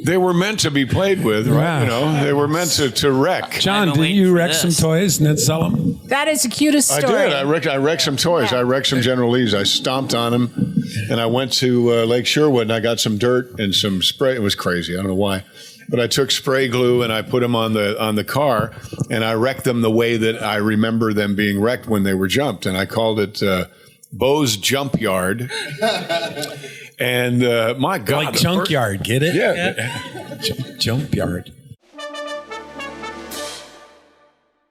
They were meant to be played with, right? Yeah. You know, they were meant to wreck. John, did you wreck some toys and then sell them? That is the cutest I story. did. I wrecked some toys. Yeah. I wrecked some General Lees. I stomped on them, and I went to Lake Sherwood, and I got some dirt and some spray. It was crazy. I don't know why. But I took spray glue and I put them on the car, and I wrecked them the way that I remember them being wrecked when they were jumped. And I called it Bo's Jump Yard. And my God. Like junkyard, get it? Yeah. Jump yard.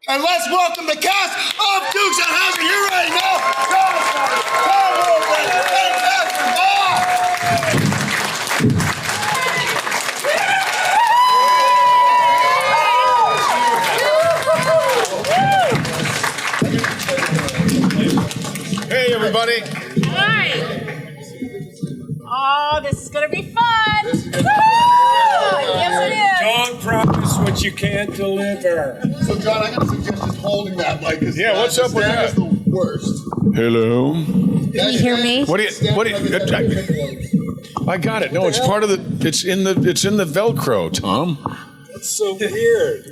And let's welcome the cast of Dukes of Hazzard. You ready now? John Schneider, Hey, everybody. Hi. Oh, this is going to be fun. Woo! Yes, it is. Don't promise what you can't deliver. So, John, I got a suggestion holding that mic. Yeah, what's up with that? Is the worst. Hello. Can you hear me? What do you? I got it. No, it's part of the. It's in the Velcro, Tom. That's so weird.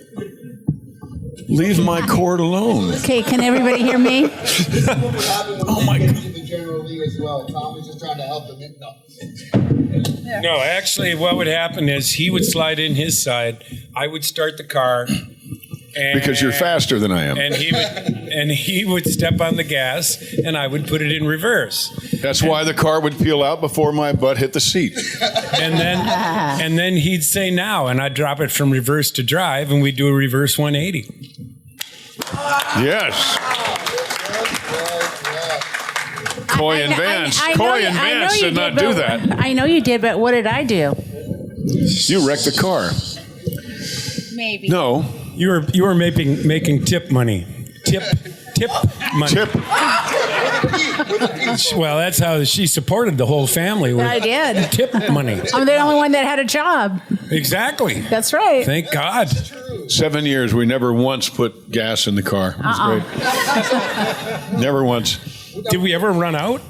Leave my cord alone. Okay, can everybody hear me? Oh my God. The General Lee as well. Tom is just trying to help them. No, actually, what would happen is he would slide in his side. I would start the car. And, Because you're faster than I am. And he would step on the gas, and I would put it in reverse. That's why the car would peel out before my butt hit the seat. And then he'd say now, and I'd drop it from reverse to drive, and we'd do a reverse 180. Yes. Coy and Vance. Coy and Vance did not do that. I know you did, but what did I do? You wrecked the car. Maybe. No. You were making tip money. Tip money. Tip. Well, that's how she supported the whole family. With I did. Tip money. I'm the only one that had a job. Exactly. That's right. Thank God. 7 years, we never once put gas in the car. It was great. Never once. Did we ever run out?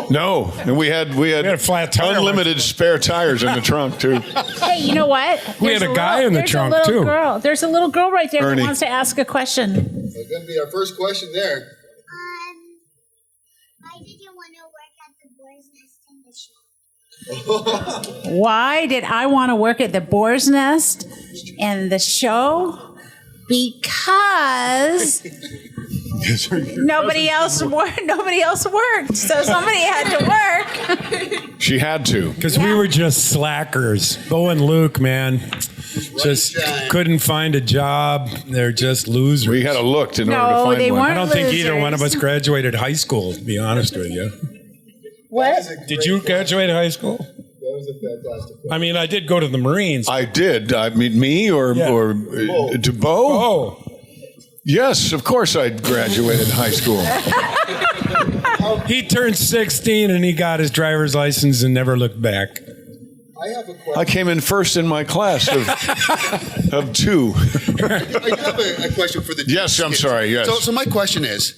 No, and we had a flat tire. unlimited spare tires in the trunk too. Hey, you know what? We had a guy in the trunk, too. There's a little girl right there Ernie. that wants to ask a question. That's going to be our first question there. I didn't want to work at the Boar's Nest in the show. Why did I want to work at the Boar's Nest in the show? Because nobody else worked, so somebody had to work. She had to. Because we were just slackers. Bo and Luke, man, just couldn't find a job. They're just losers. We had to look in order to No, find they one. weren't. I don't think either one of us losers. graduated high school, to be honest with you. What? Did you graduate high school? That was a fantastic question. I mean, I did go to the Marines. I did. I mean, me or to Bo? Oh, Yes, of course I graduated high school. he turned 16 and he got his driver's license and never looked back. I have a question. I came in first in my class of two. I have a question for the Duke Yes, I'm kids. sorry, yes. So my question is,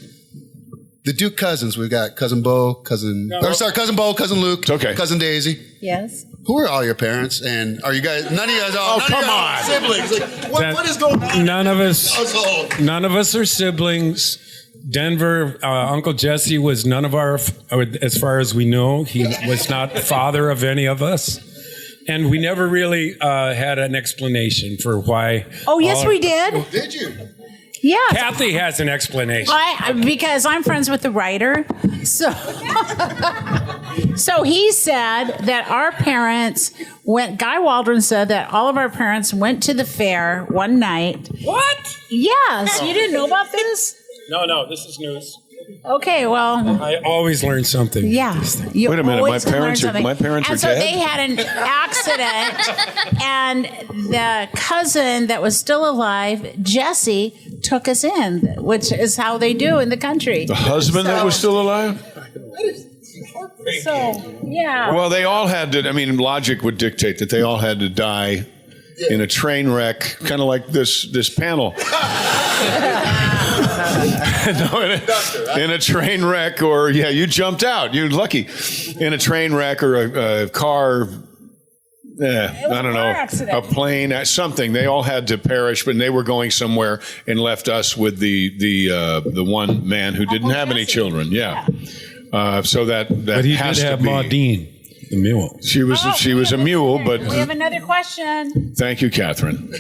the Duke cousins, we've got cousin Bo, cousin Bo, cousin Luke, It's okay. cousin Daisy. Yes. Who are all your parents? And are you guys? None of you guys are. Oh, come on. Siblings. Like, what is going on? None of us. Household. None of us are siblings. Denver, Uncle Jesse was none of our, as far as we know, he was not the father of any of us. And we never really had an explanation for why. Oh, yes, we did. Did you? Yeah. Kathy has an explanation. Because I'm friends with the writer. So, so he said that our parents Guy Waldron said that all of our parents went to the fair one night. What? Yes. You didn't know about this? No, this is news. Okay, well, I always learn something. yeah. You Wait a minute, always my learn parents are- something. my parents and are so dead? they had an accident, and the cousin that was still alive, Jesse, took us in, which is how they do in the country. The husband that was still alive? So, yeah. Well, they all had to, I mean, logic would dictate that they all had to die in a train wreck, kind of like this panel. No, in a train wreck, or, yeah, you jumped out. You're lucky. In a train wreck or a car I don't know, a plane, something. They all had to perish, but they were going somewhere and left us with the one man who didn't have any children. Yeah. So that but he has did to have be. Maudine, the mule. She was a mule, but We have another question. thank you, Catherine.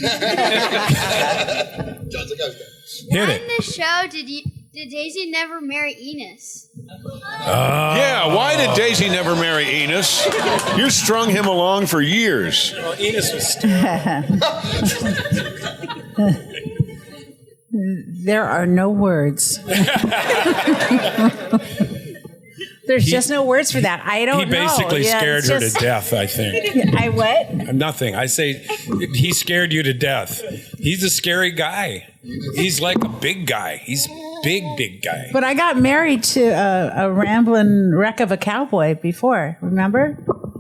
Hit In it. the show, did Daisy never marry Enos? Yeah, why did Daisy never marry Enos? You strung him along for years. Well, Enos was There are no words. There's just no words for that. I don't He know. basically Yeah, scared it's her just- to death, I think. I what? Nothing. I say he scared you to death. He's a scary guy. He's like a big guy. He's big guy. But I got married to a rambling wreck of a cowboy before. Remember?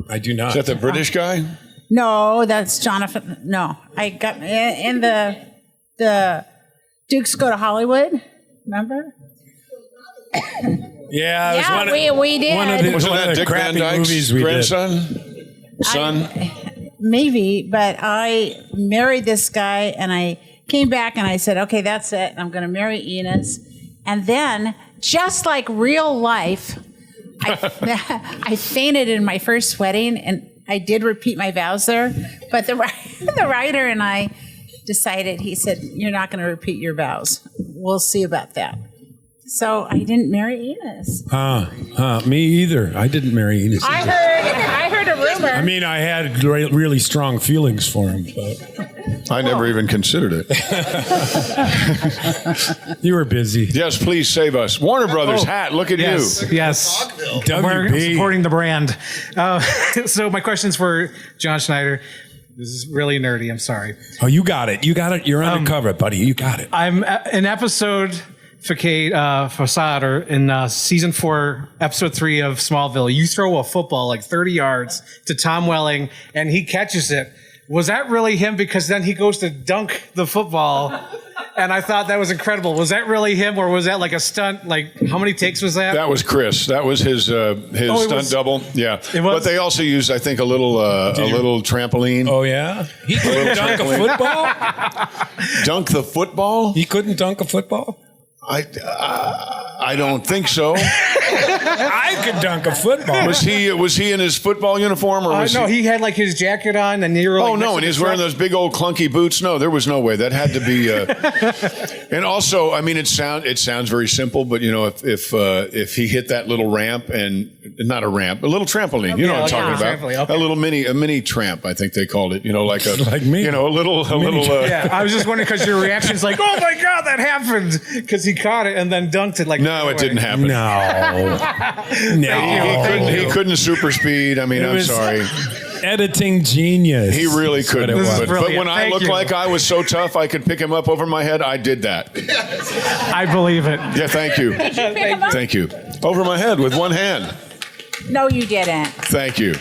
I do not. Is that the British guy? No, that's Jonathan. No, I got in the Dukes Go to Hollywood. Remember? Yeah, it was Yeah, one of, we did. One of the, Wasn't one of that the Dick Van crappy movies Dyke's we did. grandson? Son? Maybe, but I married this guy and I came back and I said, okay, that's it. I'm going to marry Enos. And then, just like real life, I fainted in my first wedding and I did repeat my vows there. But the writer and I decided, he said, you're not going to repeat your vows. We'll see about that. So I didn't marry Enos. Me either. I didn't marry Enos. I heard a rumor. I mean, I had really strong feelings for him, but I never even considered it. you were busy. Yes, please save us. Warner Brothers hat, look at Yes, you. yes. We're WB. supporting the brand. So my question's for John Schneider. This is really nerdy. I'm sorry. Oh, you got it. You got it. You're undercover, buddy. You got it. I'm in episode facade or in season 4, episode 3 of Smallville. You throw a football like 30 yards to Tom Welling, and he catches it. Was that really him? Because then he goes to dunk the football, and I thought that was incredible. Was that really him, or was that like a stunt? Like, how many takes was that? That was Chris. That was his stunt was- double. Yeah, It was? but they also used, I think, a little trampoline. Oh yeah, he couldn't dunk a football. Dunk the football? He couldn't dunk a football. I don't think so. I could dunk a football. Was he in his football uniform or was No, he had like his jacket on, and you were like, Oh no, and he's wearing those big old clunky boots. No, there was no way. That had to be. And also, I mean, it sounds very simple, but you know, if he hit that little ramp and not a ramp, a little trampoline, you know what I'm talking about? trampoline, okay. A mini tramp, I think they called it. You know, like Like me. You know, a little. Yeah, I was just wondering because your reaction's like, oh my God, that happened. Because he caught it and then dunked it like. No, it didn't happen. No. He couldn't super speed. I mean, I'm was- sorry. Editing genius. He really couldn't. This is But brilliant. when I Thank looked you. like I was so tough I could pick him up over my head, I did that. I believe it. Yeah, thank you. Thank you. Over my head with one hand. No, you didn't. Thank you.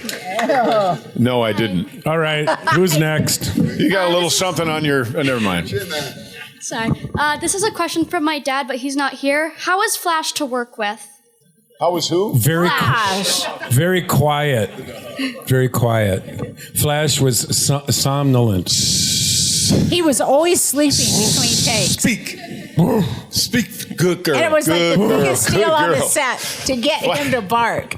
No, I didn't. All right. Who's next? You got a little something on your. Never mind. Sorry. This is a question from my dad, but he's not here. How is Flash to work with? How was who? Very Flash. Very quiet. Very quiet. Flash was somnolent. He was always sleeping between takes. Speak. Good girl. And it was like Good the girl. biggest Good deal on the girl. set to get him to bark.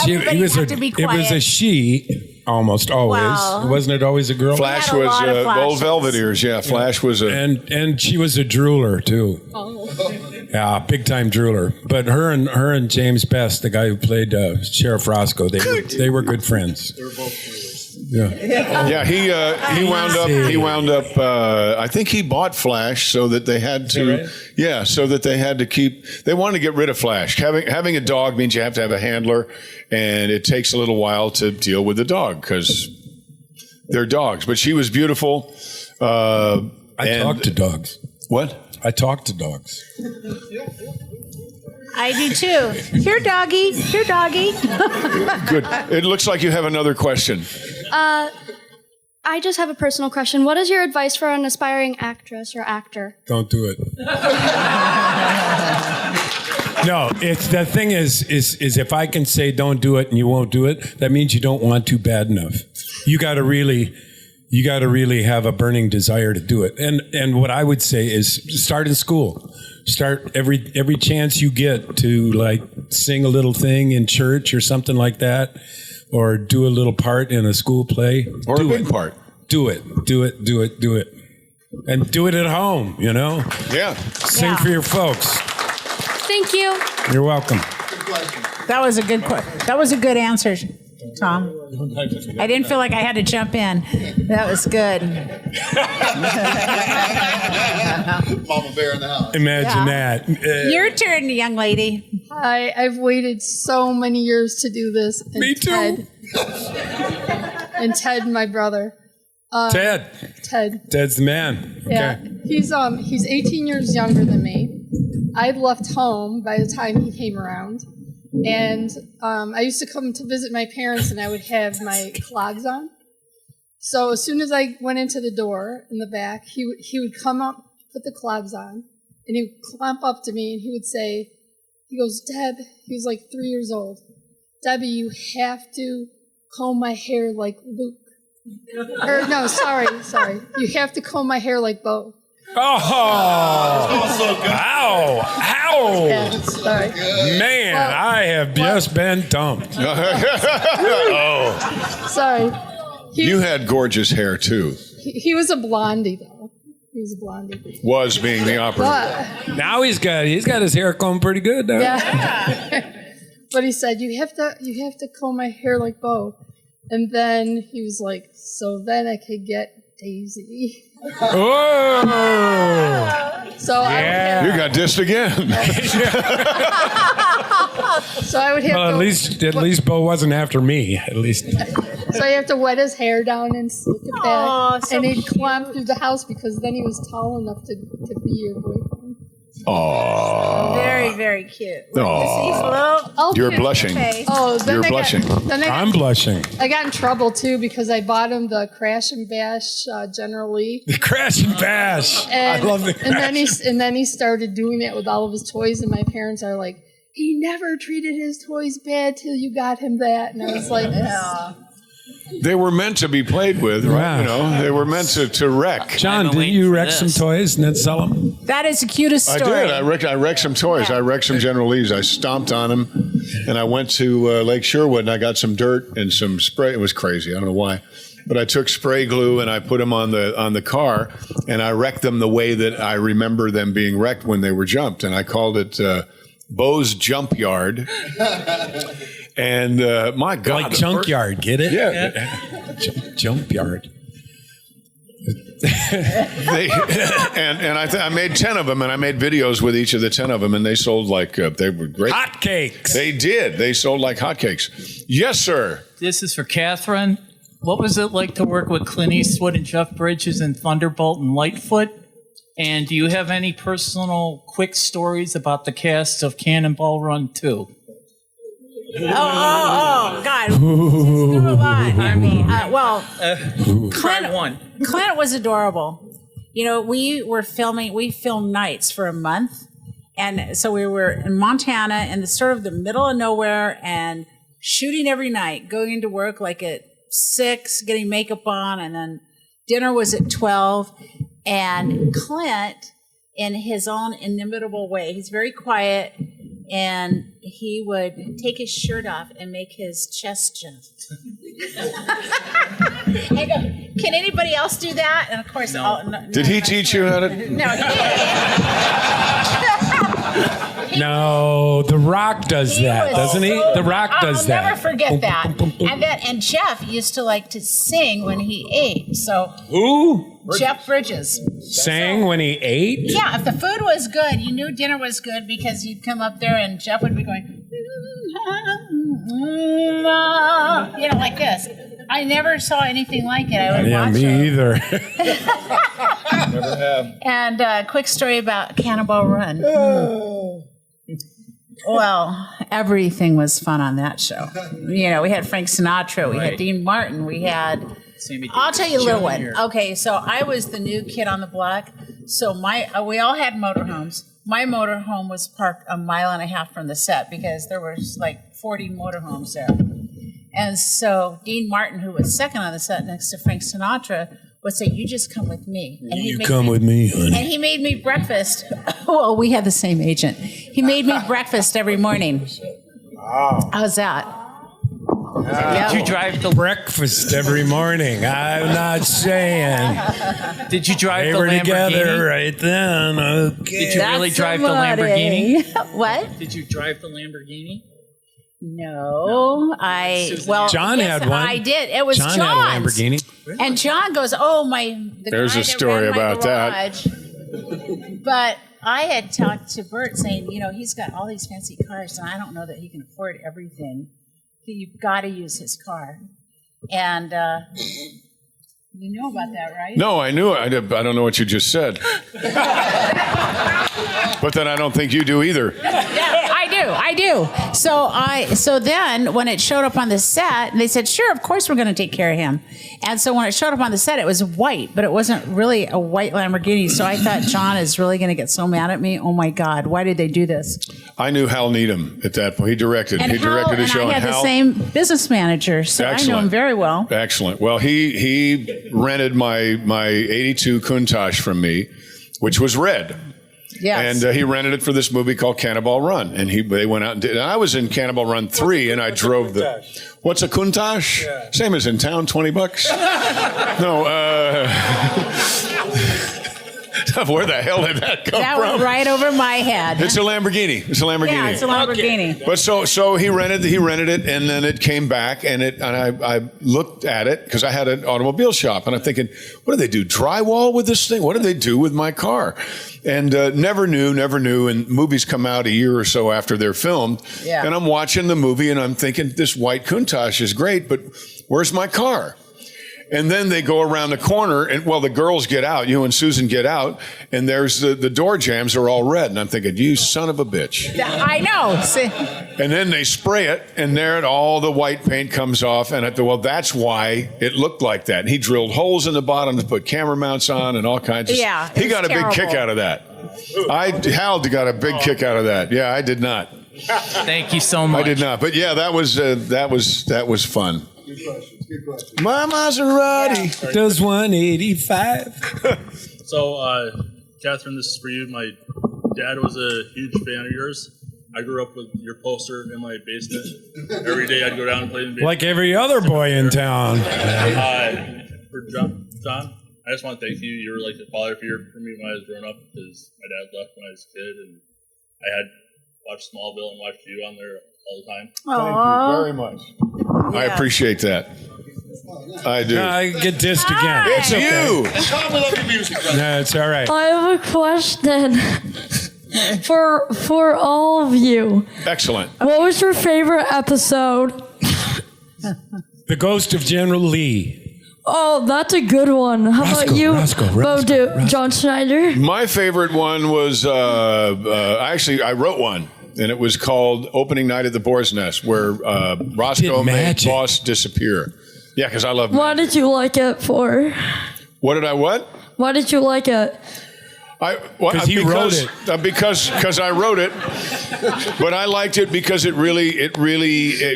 Everybody It was had to be it quiet. was a she almost always. Well, Wasn't it always a girl? Flash had a was lot of old flashes. velvet ears. Yeah, Flash was a. And she was a drooler too. Yeah, big time drooler. But her and James Best, the guy who played Sheriff Roscoe, they were good friends. They were both Yeah. Yeah, he wound up. I think he bought Flash so that they had to. Right? Yeah, so that they had to keep. They wanted to get rid of Flash. Having a dog means you have to have a handler, and it takes a little while to deal with the dog because they're dogs. But she was beautiful. I talk to dogs. What? I talk to dogs. I do too. Here, doggy. Here, doggy. Good. It looks like you have another question. I just have a personal question. What is your advice for an aspiring actress or actor? Don't do it. No, it's the thing is if I can say don't do it and you won't do it, that means you don't want to bad enough. You got to really have a burning desire to do it. And what I would say is start in school. Start every chance you get to like sing a little thing in church or something like that, or do a little part in a school play. Or do a big part. Do it. And do it at home, you know? Yeah. Sing for your folks. Thank you. You're welcome. That was a good That was a good answer, Tom. I didn't feel like I had to jump in. That was good. Mama bear in the house. Imagine that. Your turn, young lady. I've waited so many years to do this. And Me too. Ted, my brother. Ted. Ted's the man. Okay. Yeah, he's 18 years younger than me. I'd left home by the time he came around, and I used to come to visit my parents, and I would have my clogs on. So as soon as I went into the door in the back, he would come up, put the clogs on, and he would clamp up to me, and he would say, he goes, Deb, he was like 3 years old, Debbie, you have to comb my hair like Luke. Or no, sorry. You have to comb my hair like Bo. Oh! Ow! Yeah, sorry. Man, I have just been dumped. Sorry. You had gorgeous hair too. He was a blondie though. He was a blondie. Was being the operative. But, Now he's got his hair combed pretty good now. yeah. But he said you have to comb my hair like Bo. And then he was like, so then I could get Daisy. Oh! So Yeah. You got dissed again. I would have Well, to, at least Bo wasn't after me. At least. so I have to wet his hair down and slick it back. Aw, so and he'd cute. climb through the house because then he was tall enough to be your boyfriend. Aww. Very, very cute. Aw. He's little. Oh, You're yeah. blushing. Okay. Oh, then You're I blushing. I'm blushing. I got in trouble too because I bought him the Crash and Bash General Lee. The crash and bash. I love the crash. And then he started doing it with all of his toys, and my parents are like, he never treated his toys bad till you got him that. And I was like, They were meant to be played with, right? Yeah. You know, they were meant to wreck. John, didn't you wreck some toys and then sell them? That is the cutest I story. did. I wrecked some toys. I wrecked some General Lees. I stomped on them, and I went to Lake Sherwood, and I got some dirt and some spray. It was crazy. I don't know why, but I took spray glue and I put them on the car, and I wrecked them the way that I remember them being wrecked when they were jumped, and I called it Bo's Jump Yard. And my God, Like junkyard, get it? Yeah. Jump yard. I made 10 of them, and I made videos with each of the 10 of them, and they sold like they were great. Hotcakes. They did. They sold like hotcakes. Yes, sir. This is for Catherine. What was it like to work with Clint Eastwood and Jeff Bridges and Thunderbolt and Lightfoot? And do you have any personal quick stories about the cast of Cannonball Run II? Oh, God. This is a lot. I mean, Try one. Clint was adorable. You know, we filmed nights for a month. And so we were in Montana in the sort of the middle of nowhere and shooting every night, going into work like at 6, getting makeup on, and then dinner was at 12. And Clint, in his own inimitable way, he's very quiet, and he would take his shirt off and make his chest jump. I go, can anybody else do that? And of course, no. Did he teach you how to? No, he didn't. No, The Rock does that, doesn't he? The Rock does that. I'll never forget that. And Jeff used to like to sing when he ate. So Who? Jeff Bridges Sang when he ate? Yeah, if the food was good, you knew dinner was good because you'd come up there and Jeff would be going, you know, like this. I never saw anything like it. I would watch me it. either. Never have. And a quick story about Cannonball Run. Well, everything was fun on that show. You know, we had Frank Sinatra, we had Dean Martin, we had... I'll tell you a little one. Okay, so I was the new kid on the block. So we all had motorhomes. my motorhome was parked a mile and a half from the set because there was like 40 motorhomes there. And so Dean Martin, who was second on the set next to Frank Sinatra, would say, "You just come with me." And You come with me, honey. And he made me breakfast. Well, we had the same agent. He made me breakfast every morning. Wow. How's that? Did you drive the Breakfast every morning. I'm not saying. Did you drive They the were Lamborghini? together right then. Okay. Did you really That's drive the somebody. Lamborghini? What? Did you drive the Lamborghini? No, John yes, had one. I did. It was John John's. had a Lamborghini. And John goes, "Oh my!" There's guy a that story ran my about that. garage." But I had talked to Bert saying, he's got all these fancy cars, and I don't know that he can afford everything. You've got to use his car, and you know about that, right? No, I knew it. I don't know what you just said. But then I don't think you do either. Yeah, I do. So then when it showed up on the set, and they said, "Sure, of course we're going to take care of him." And so when it showed up on the set, it was white, but it wasn't really a white Lamborghini. So I thought, John is really going to get so mad at me. Oh my God, why did they do this? I knew Hal Needham at that point. He directed the show. And I had the same business manager, so I knew him very well. Excellent. Well, he rented my 82 Countach from me, which was red. Yes. And he rented it for this movie called Cannonball Run. And they went out and did it. And I was in Cannonball Run 3, and I drove the... What's a Countach? Yeah. Same as in town, $20? No, where the hell did that come from? That went right over my head. It's a Lamborghini. Yeah, it's a Lamborghini. Okay. But so he rented it, and then it came back, and I looked at it because I had an automobile shop, and I'm thinking, what do they do? Drywall with this thing? What do they do with my car? And never knew. And movies come out a year or so after they're filmed, and I'm watching the movie, and I'm thinking, this white Countach is great, but where's my car? And then they go around the corner, and the girls get out. You and Susan get out, and there's the door jambs are all red. And I'm thinking, you son of a bitch. I know. See? And then they spray it, and there all the white paint comes off. And I thought, that's why it looked like that. And he drilled holes in the bottom to put camera mounts on and all kinds of stuff. He got a big kick out of that. Hal got a big kick out of that. Yeah, I did not. Thank you so much. I did not. But yeah, that was fun. Good question. My Maserati. Yeah. Does 185. So, Catherine, this is for you. My dad was a huge fan of yours. I grew up with your poster in my basement. Every day I'd go down and play in the basement. Like every other boy in town. For John, I just want to thank you. You were like a father figure for me when I was growing up because my dad left when I was a kid, and I had watched Smallville and watched you on there all the time. Thank you very much. I appreciate that. I do. I get dissed again. It's you. Tom, we love your music. No, it's all right. I have a question for all of you. Excellent. What was your favorite episode? The Ghost of General Lee. Oh, that's a good one. How about you, John Schneider? My favorite one was, I wrote one, and it was called Opening Night at the Boar's Nest, where Roscoe made Boss disappear. Yeah, because I love magic. What did you like it for? What did I what? Why did you like it? Because he wrote it. Because I wrote it, but I liked it because it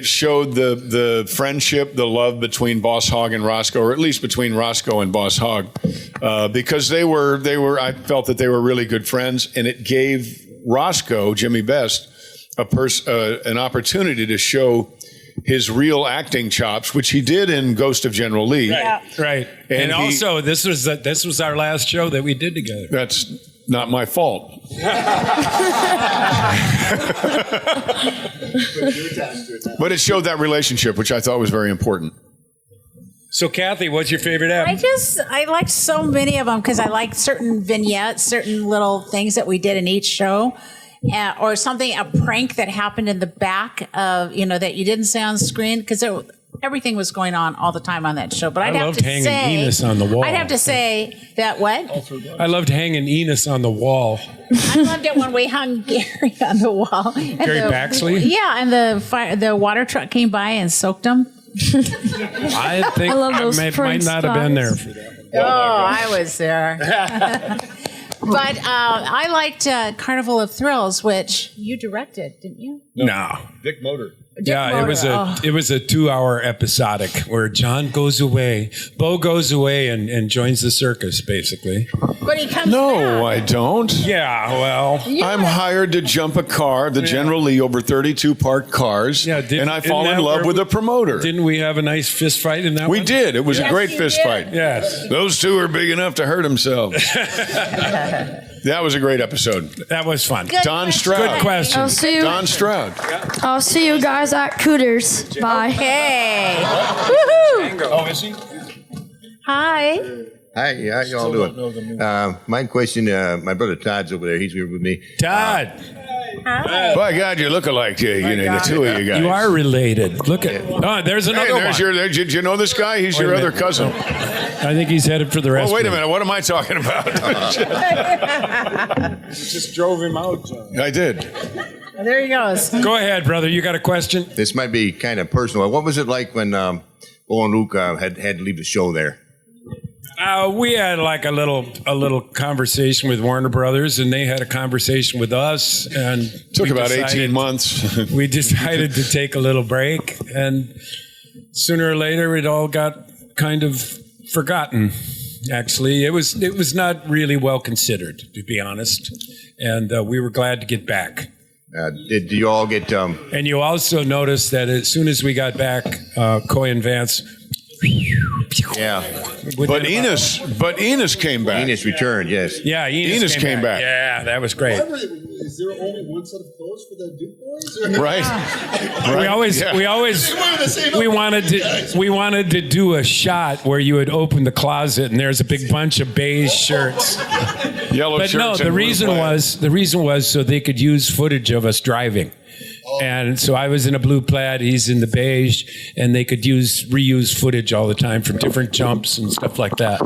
showed the friendship, the love between Boss Hogg and Roscoe, or at least between Roscoe and Boss Hogg, because they were. I felt that they were really good friends, and it gave Roscoe, Jimmy Best, an opportunity to show his real acting chops, which he did in Ghost of General Lee. Right. And also, this was our last show that we did together. That's not my fault. But it showed that relationship, which I thought was very important. So, Kathy, what's your favorite app? I liked so many of them because I liked certain vignettes, certain little things that we did in each show. Or something, a prank that happened in the back of, that you didn't say on screen, because everything was going on all the time on that show. But I loved hanging Enos on the wall. I'd have to say that what? I loved hanging Enos on the wall. I loved it when we hung Gary on the wall. Gary Baxley? Yeah, and the water truck came by and soaked him. I think I might not have been there for that. Oh, I was there. But I liked Carnival of Thrills, which you directed, didn't you? No. Dick Motor. It was a 2-hour episodic where John goes away, Bo goes away and joins the circus, basically. But he comes No, I don't. Yeah, well, I'm hired to jump a car, the General Lee, over 32 parked cars, and I fall in love with a promoter. Didn't we have a nice fist fight in that We one? did. It was a great fist fight. Yes. Those two are big enough to hurt themselves. That was a great episode. That was fun. Don Stroud. Good question. I'll see you. Don Stroud. I'll see you guys at Cooters. Bye. Okay. Woohoo! Oh, is he? Hi. Hi, how y'all doing? My question, my brother Todd's over there. He's here with me. Todd. Hi. By God, you look alike. The two of you guys. You are related. Look at. Oh, there's another one. Did you know this guy? He's your other cousin. I think he's headed for the rest. Oh, wait a minute. What am I talking about? Just drove him out, John. I did. There he goes. Go ahead, brother. You got a question? This might be kind of personal. What was it like when Bo and Luke had to leave the show there? We had like a little conversation with Warner Brothers, and they had a conversation with us, and Took about 18 months. We decided to take a little break, and sooner or later, it all got kind of forgotten. Actually, it was not really well considered, to be honest, and we were glad to get back. Did you all get? And you also noticed that as soon as we got back, Coy and Vance. Yeah. But Enos came back. Enos returned, yes. Yeah, Enos came back. Yeah, that was great. Is there only one set of clothes for the Duke boys? Right. We wanted to do a shot where you would open the closet and there's a big bunch of beige shirts. Yellow but shirts. no, the reason was so they could use footage of us driving. And so I was in a blue plaid, he's in the beige, and they could reuse footage all the time from different jumps and stuff like that.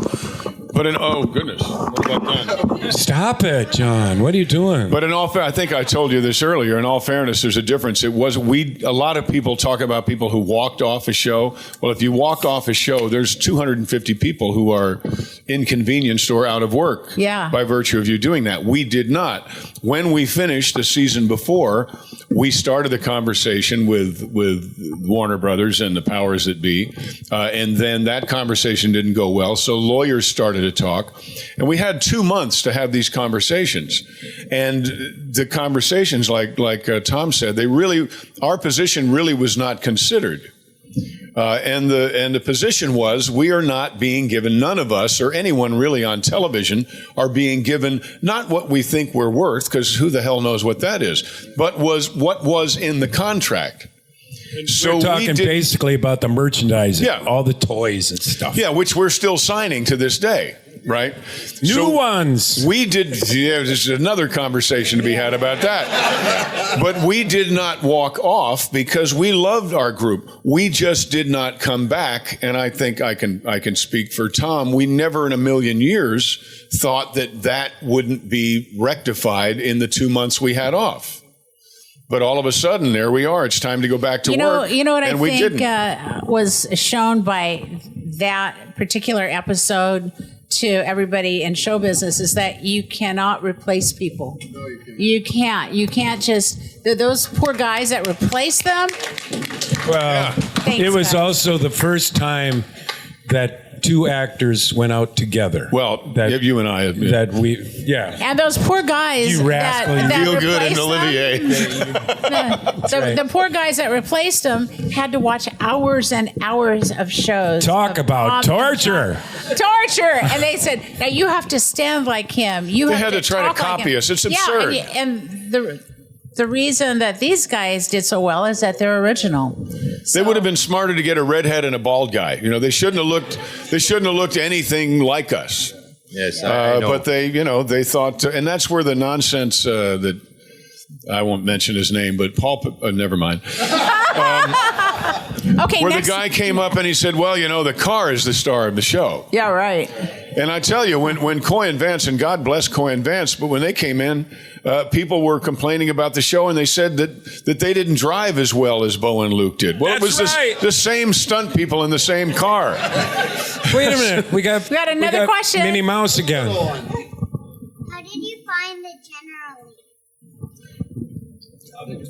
But oh goodness, what about that? Stop it, John. What are you doing? But in all fairness, I think I told you this earlier. In all fairness, there's a difference. A lot of people talk about people who walked off a show. Well, if you walk off a show, there's 250 people who are inconvenienced or out of work. Yeah. By virtue of you doing that, we did not. When we finished the season before, we started the conversation with Warner Brothers and the powers that be, and then that conversation didn't go well. So lawyers started to talk, and we had 2 months to have these conversations. And the conversations, like Tom said, our position really was not considered. And the position was, we are not being given, none of us or anyone really on television are being given not what we think we're worth, because who the hell knows what that is, but what was in the contract. So we're talking basically about the merchandising, yeah, all the toys and stuff. Yeah, which we're still signing to this day, right? New ones. We did. Yeah, there's another conversation to be had about that. But we did not walk off because we loved our group. We just did not come back. And I think I can speak for Tom. We never in a million years thought that wouldn't be rectified in the 2 months we had off. But all of a sudden, there we are. It's time to go back to work. You know what I think was shown by that particular episode to everybody in show business is that you cannot replace people. No, you can't. You can't just those poor guys that replaced them. Well, it was also the first time that two actors went out together. Well, you and I admit that And those poor guys. You rascal! That feel good in Olivier. The poor guys that replaced him had to watch hours and hours of shows. Talk about torture. Torture, and they said, "Now you have to stand like him. They had to try to copy us. It's absurd." And the reason that these guys did so well is that they're original. They would have been smarter to get a redhead and a bald guy. They shouldn't have looked anything like us. Yes, I know. But they thought, and that's where the nonsense that I won't mention his name, but Paul. Never mind. Okay. Where the guy came up and he said, "Well, the car is the star of the show." Yeah, right. And I tell you, when Coy and Vance, and God bless Coy and Vance, but when they came in, people were complaining about the show, and they said that they didn't drive as well as Bo and Luke did. Well, That's it was the same stunt people in the same car. Wait a minute. We got another question. Minnie Mouse again. How did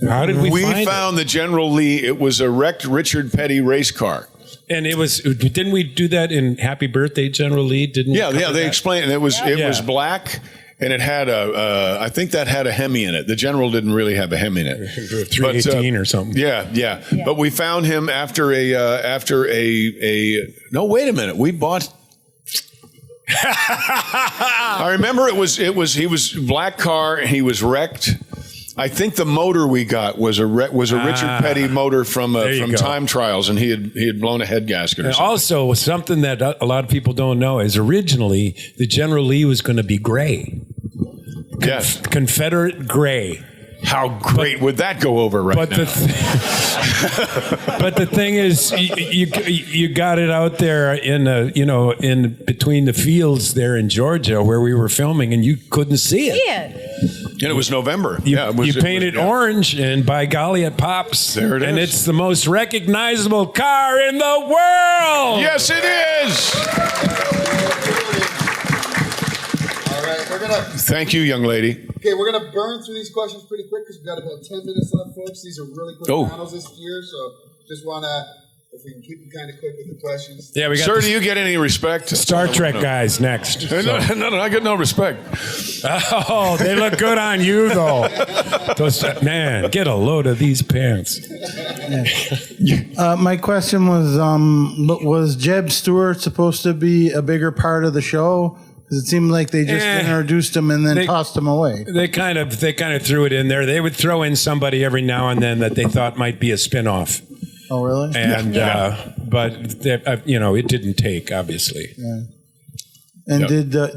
How did we find found the General Lee. It was a wrecked Richard Petty race car. And it was, didn't we do that in Happy Birthday, General Lee? Didn't we? Yeah, they that? explained it. It was black, and it had I think that had a Hemi in it. The General didn't really have a Hemi in it. 318 or something. Yeah. But we found him after no, wait a minute. We bought. I remember he was black car and he was wrecked. I think the motor we got was a Richard Petty motor from Time Trials, and he had blown a head gasket. Or something. Also, something that a lot of people don't know is originally the General Lee was going to be gray. Yes, Confederate gray. How great would that go over now? But the thing is, you got it out there in between the fields there in Georgia where we were filming, and you couldn't see it. And it was November. You painted orange, and by golly, it pops. There it is. And it's the most recognizable car in the world. Yes, it is. All right, we're gonna. Thank you, young lady. Okay, we're gonna burn through these questions pretty quick because we've got about 10 minutes left, folks. These are really quick panels this year, so just wanna. If we can keep them kind of quick with the questions. Yeah, we got. Sir, do you get any respect? Star Trek guys next. No, I get no respect. Oh, they look good on you though. Man, get a load of these pants. My question was Jeb Stewart supposed to be a bigger part of the show? Because it seemed like they just introduced him and then tossed him away. They kind of threw it in there. They would throw in somebody every now and then that they thought might be a spinoff. Oh, really? And but it didn't take, obviously. Yeah. And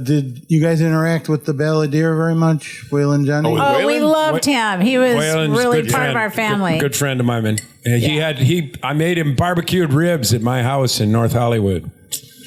did you guys interact with the Balladeer very much, Waylon Jennings? Oh, we loved him. He was really part of our family. Good friend of mine. I made him barbecued ribs at my house in North Hollywood.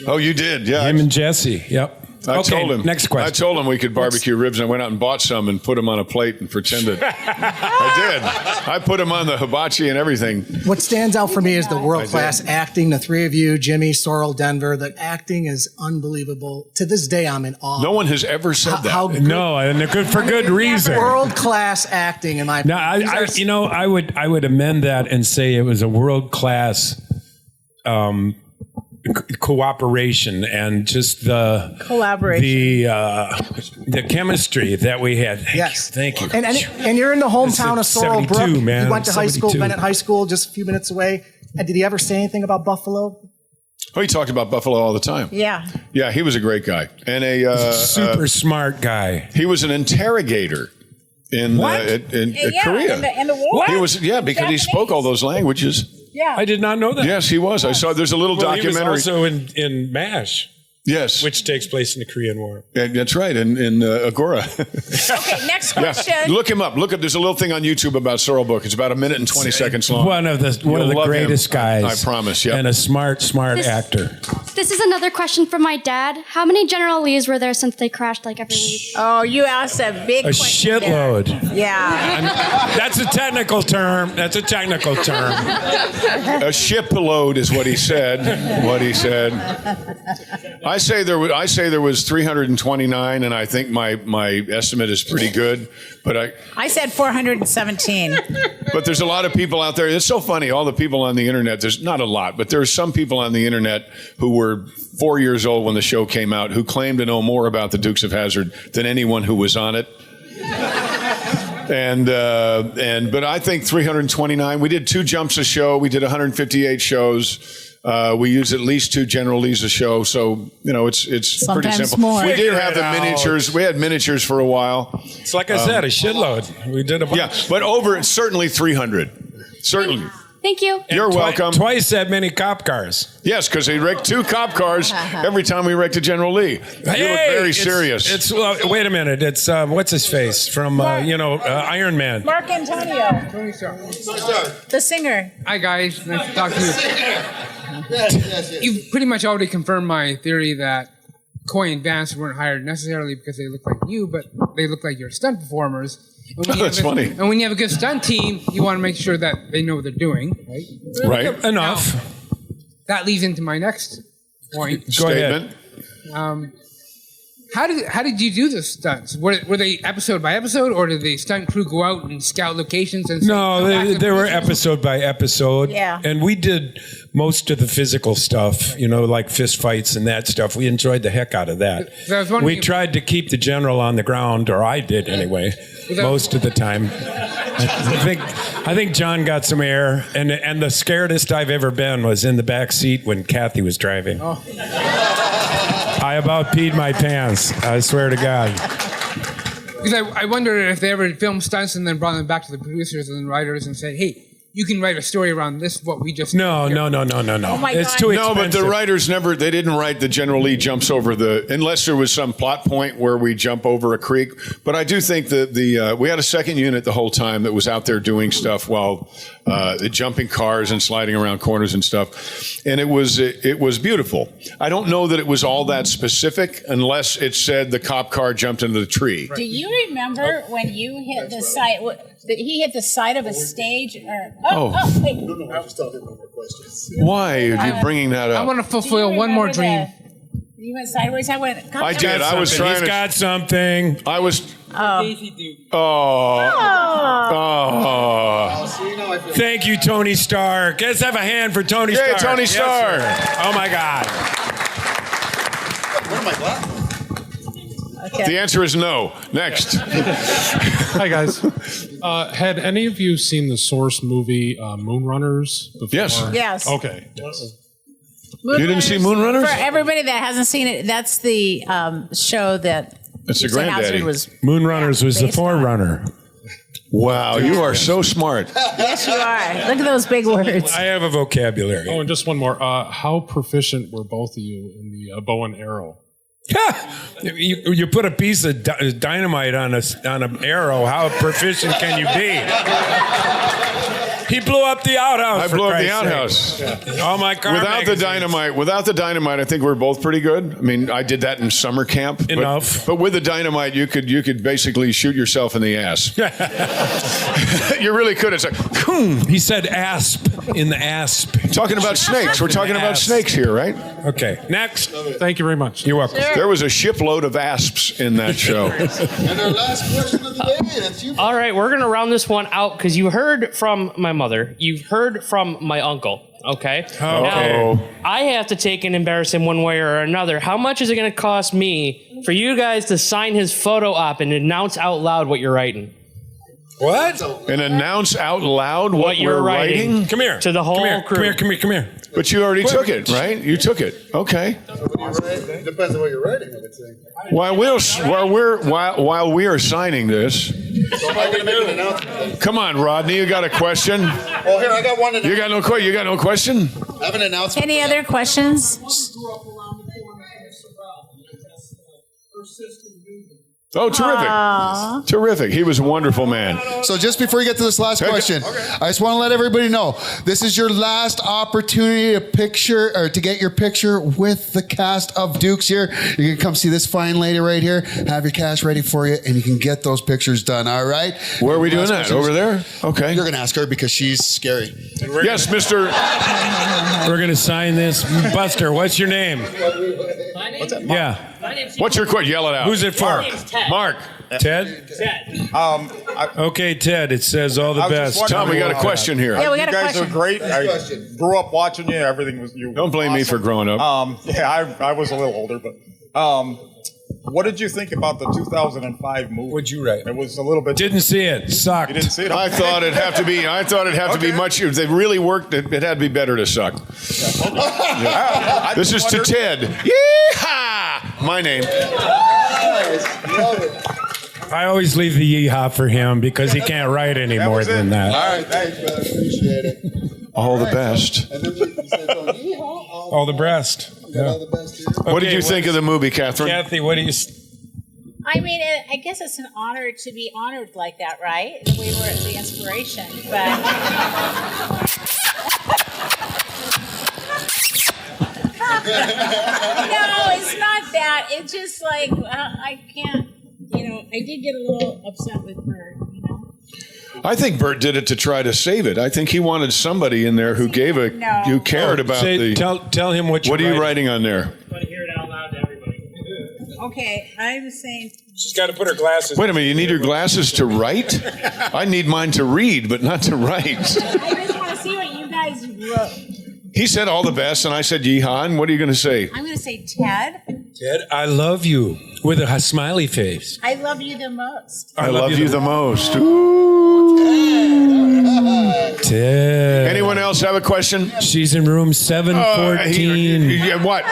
Oh, you did? Yeah. Him and Jesse. Yep. I told him. Next question. I told him we could barbecue ribs, and I went out and bought some and put them on a plate and pretended. I did. I put them on the hibachi and everything. What stands out for me is the world-class acting. The three of you, Jimmy, Sorrel, Denver, the acting is unbelievable. To this day, I'm in awe. No one has ever said that. How good, no, and for good reason. World-class acting, in my opinion. No, I would amend that and say it was a world-class cooperation and just the collaboration, the chemistry that we had. Thank you. And you're in the hometown of Sorrel Brook. Man. You went to high school, Bennett High School, just a few minutes away. And did he ever say anything about Buffalo? Oh, he talked about Buffalo all the time. Yeah. Yeah, he was a great guy and a super smart guy. He was an interrogator in Korea. In the war. He was because he spoke all those languages. Yeah, I did not know that. Yes, he was. I saw. There's a little documentary. He was also in MASH. Yes, which takes place in the Korean War. Yeah, that's right, in Agora. Okay, next question. Yeah. Look him up. There's a little thing on YouTube about Sorrel Book. It's about 1 minute and 20 seconds long. One of the greatest guys. I promise. Yeah, and a smart actor. This is another question from my dad. How many General Lees were there since they crashed every week? Oh, you asked a big question. Shitload. There. Yeah. That's a technical term. A shipload is what he said. I say there was 329, and I think my estimate is pretty good. But I said 417. But there's a lot of people out there. It's so funny. All the people on the internet. There's not a lot, but there's some people on the internet who were 4 years old when the show came out who claim to know more about the Dukes of Hazzard than anyone who was on it. But I think 329. We did 2 jumps a show. We did 158 shows. We use at least 2 General Lees a show, so it's pretty simple. More. We did have the miniatures. We had miniatures for a while. It's like I said, a shitload. We did a bunch. Yeah, but over certainly 300. Certainly. Thank you. You're welcome. Twice that many cop cars. Yes, because he wrecked 2 cop cars every time we wrecked a General Lee. You look very serious. Wait a minute. It's what's his face from Iron Man. Mark Antonio. The singer. Hi guys, nice to talk to you. You've pretty much already confirmed my theory that Coy and Vance weren't hired necessarily because they look like you, but they look like your stunt performers. That's funny. And when you have a good stunt team, you want to make sure that they know what they're doing, right? Right. Enough. Now, that leads into my next point. Statement. How did you do the stunts? Were they episode by episode, or did the stunt crew go out and scout locations? And No, they were episode by episode. Yeah. And we did most of the physical stuff, like fist fights and that stuff. We enjoyed the heck out of that. So I was wondering We tried to keep the general on the ground, or I did anyway, most of the time. I think John got some air, and the scaredest I've ever been was in the back seat when Kathy was driving. Oh. I about peed my pants. I swear to God. Because I wondered if they ever filmed stunts and then brought them back to the producers and the writers and said, "Hey, you can write a story around this. What we just No. Oh my It's God. too expensive. No, but the writers they didn't write the General Lee jumps over unless there was some plot point where we jump over a creek. But I do think that we had a second unit the whole time that was out there doing stuff while jumping cars and sliding around corners and stuff. And it was beautiful. I don't know that it was all that specific unless it said the cop car jumped into the tree. Do you remember when you hit the side? That he hit the side of a stage? Wait. I still have no more questions. Why are you bringing that up? I want to fulfill one more dream. You went sideways. I went. I did. I was trying to. He's got something. I was. Oh. Thank you, Tony Stark. Let's have a hand for Tony Stark. Yay, Tony Stark. Yes, oh, my God. What am I glad? Okay. The answer is no. Next. Hi, guys. Had any of you seen the Source movie Moonrunners before? Yes. Okay. You didn't see Moonrunners? For everybody that hasn't seen it, that's the show that It's the Dukes of Hazzard granddaddy. was. Moonrunners was the forerunner. Wow, you are so smart. Yes, you are. Look at those big words. I have a vocabulary. Oh, and just one more. How proficient were both of you in the bow and arrow? You put a piece of dynamite on an arrow. How proficient can you be? He blew up the outhouse. I blew up the outhouse. All my car Without the dynamite, I think we're both pretty good. I mean, I did that in summer camp. Enough. But with the dynamite, you could basically shoot yourself in the ass. You really could. It's like, boom. He said asp in the asp. Talking about snakes. We're talking about snakes here, right? Okay. Next. Thank you very much. You're welcome. There was a shipload of asps in that show. And our last question of the day, that's you. All right, we're going to round this one out because you heard from my mother. You've heard from my uncle. Okay? Now, I have to take and embarrass him one way or another. How much is it going to cost me for you guys to sign his photo op and announce out loud what you're writing? What? And announce out loud what you're we're writing? Come here. To the whole crew. Come here. But you already took it, right? You took it. Okay. Depends on what you're writing, I would say. While we are signing this, So am I going to make an announcement? come on, Rodney, you got a question? Well, here, I got one. You got no question? I have an announcement. Any other questions? Oh, terrific. Aww. Terrific. He was a wonderful man. So just before you get to this last question, I just want to let everybody know this is your last opportunity to get your picture with the cast of Dukes here. You can come see this fine lady right here, have your cash ready for you, and you can get those pictures done, all right? Where are we doing that? Over there? Okay. You're going to ask her because she's scary. Yes, Mr. We're going to sign this. Buster, what's your name? Yeah. What's your question? Yell it out. Who's it for? My name's Ted. Mark. Ted? Okay, Ted, it says all the best. Tom, we got a question here. Yeah, we got a You guys question. are great. I grew up watching you. Everything was you. Don't blame me for growing up. I was a little older, but what did you think about the 2005 movie? What'd you write? It was a little bit. Didn't see it. Sucked. You didn't see it? I thought it'd have to be. Be much. If they really worked, it had to be better to suck. This is to Ted. Yeehaw! My name. I always leave the yeehaw for him because he can't write any more than that. All right, thanks, brother. Appreciate it. All the best. And then you said, yeehaw. All the best. Got all the best here. What did you think of the movie, Catherine? Kathy, what do you... I mean, I guess it's an honor to be honored like that, right? We were the inspiration, but. No, it's not that. It's just like, I can't, I did get a little upset with her, I think Bert did it to try to save it. I think he wanted somebody in there who gave a, who cared about the. Tell him what you're What are you writing on there? Want to hear it out loud to everybody. Okay, I'm saying. She's got to put her glasses. Wait a minute, you need your glasses to write? I need mine to read, but not to write. I just want to see what you guys wrote. He said all the best, and I said yeehaw, and what are you going to say? I'm going to say Ted. Ted, I love you with a smiley face. I love you the most. I love you the most. Ted. Anyone else have a question? She's in room 714. What? You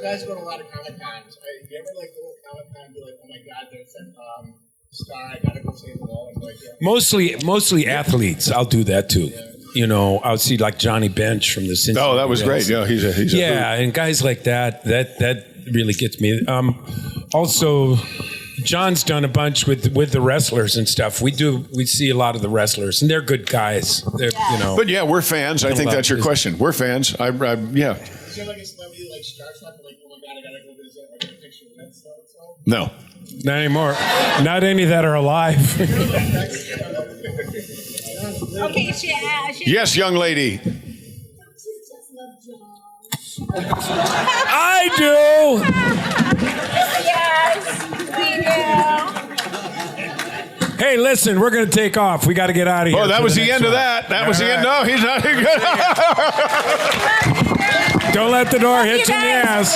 guys go to a lot of Comic Cons. Do you ever like go to Comic Con and be like, oh my God, there's a star, I gotta go say hello? Like, Mostly athletes. I'll do that too. You know, I'll see like Johnny Bench from the Cincinnati. Oh, that was great. Yeah, he's a and guys like that really gets me. Also, John's done a bunch with the wrestlers and stuff. We see a lot of the wrestlers, and they're good guys. They're, you know. But yeah, we're fans. I think that's your question. We're fans. Yeah. Is there like a celebrity like starstruck, like, oh my God, I gotta go visit, I get a picture with that stuff? No. Not anymore. Not any that are alive. Okay, Yes, young lady. I do. Yes, we do. Hey, listen, we're going to take off. We got to get out of here. Oh, that was the end of that. That was the end. No, he's not good. Don't let the door hit you in the ass.